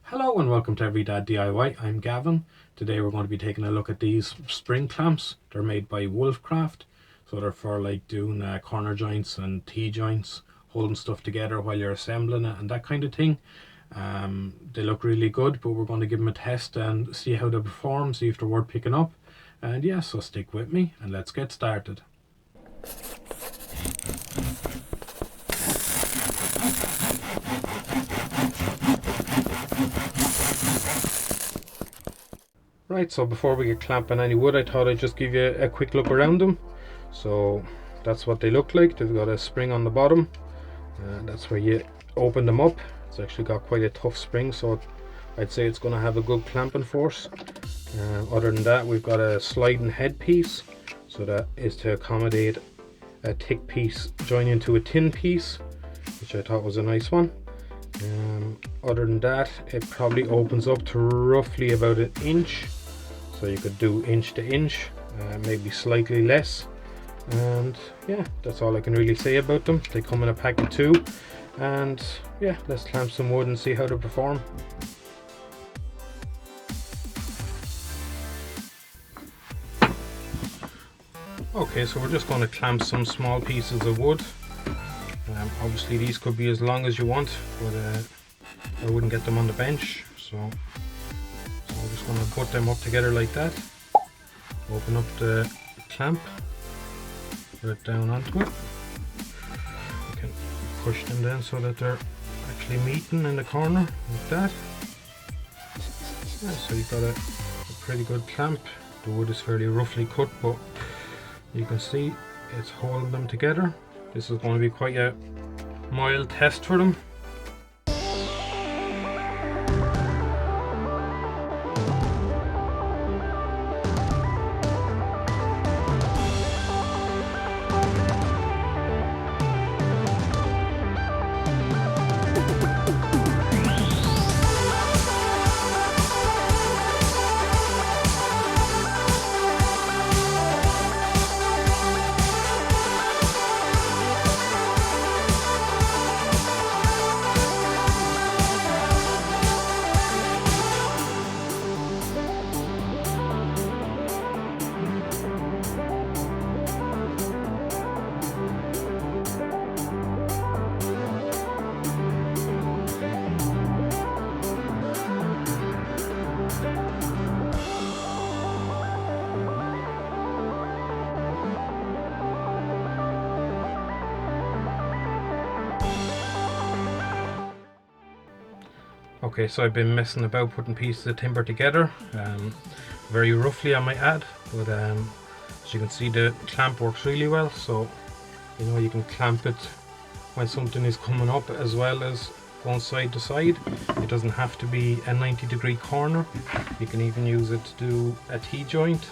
Hello and welcome to EveryDad DIY. I'm Gavin. Today we're going to be taking a look at these spring clamps. They're made by Wolfcraft, so they're for like doing corner joints and T-joints, holding stuff together while you're assembling it and that kind of thing. They look really good, but we're going to give them a test and see how they perform, see if they're worth picking up. And yeah, so stick with me and let's get started. Right, so before we get clamping any wood, I thought I'd just give you a quick look around them. So that's what they look like. They've got a spring on the bottom, and that's where you open them up. It's actually got quite a tough spring, so I'd say it's going to have a good clamping force. Other than that, we've got a sliding head piece, so that is to accommodate a thick piece joining to a thin piece, which I thought was a nice one. Other than that, it probably opens up to roughly about an inch, so you could do inch to inch, maybe slightly less. And yeah, that's all I can really say about them. They come in a pack of 2, and yeah, let's clamp some wood and see how they perform. Okay, so we're just going to clamp some small pieces of wood. Obviously these could be as long as you want, but I wouldn't get them on the bench, so I'm just going to put them up together like that. Open up the clamp, put it down onto it. You can push them down so that they're actually meeting in the corner like that. Yeah, so you've got a pretty good clamp. The wood is fairly roughly cut, but you can see it's holding them together. This is going to be quite a mild test for them. Okay, so I've been messing about putting pieces of timber together, very roughly I might add, but as you can see the clamp works really well, so you know you can clamp it when something is coming up as well as going side to side. It doesn't have to be a 90-degree corner, you can even use it to do a T-joint.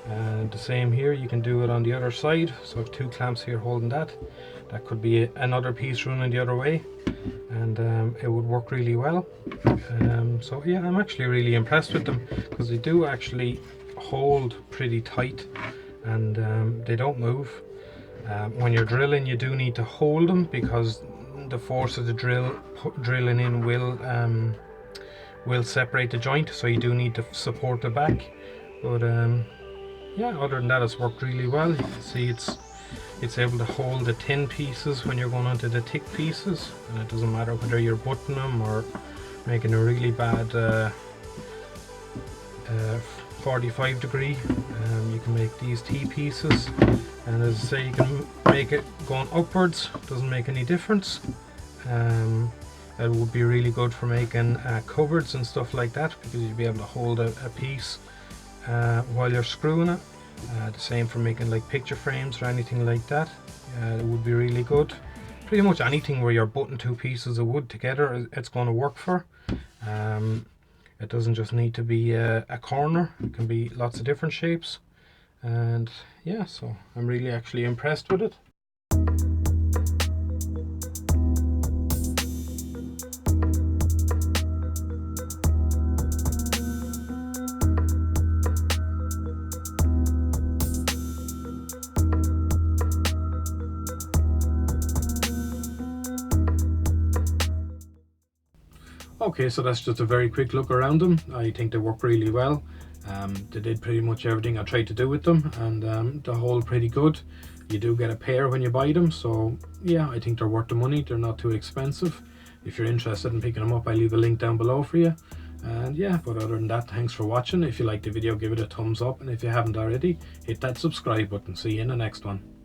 The same here, you can do it on the other side, so I have 2 clamps here holding that. That could be another piece running the other way, and it would work really well. So yeah, I'm actually really impressed with them because they do actually hold pretty tight, and they don't move. When you're drilling, you do need to hold them because the force of the drilling in will separate the joint, so you do need to support the back. But yeah, other than that, it's worked really well. You can see it's able to hold the thin pieces when you're going onto the thick pieces, and it doesn't matter whether you're butting them or making a really bad 45 degree. You can make these T pieces, and as I say, you can make it going upwards, doesn't make any difference. It would be really good for making cupboards and stuff like that, because you'd be able to hold a piece while you're screwing it. The same for making like picture frames or anything like that. It would be really good. Pretty much anything where you're butting 2 pieces of wood together, it's going to work for. It doesn't just need to be a corner, it can be lots of different shapes. And yeah, so I'm really actually impressed with it. Okay, so that's just a very quick look around them. I think they work really well. They did pretty much everything I tried to do with them, and they hold pretty good. You do get a pair when you buy them, so yeah, I think they're worth the money. They're not too expensive. If you're interested in picking them up, I'll leave a link down below for you. And yeah, but other than that, thanks for watching. If you liked the video, give it a thumbs up, and if you haven't already, hit that subscribe button. See you in the next one.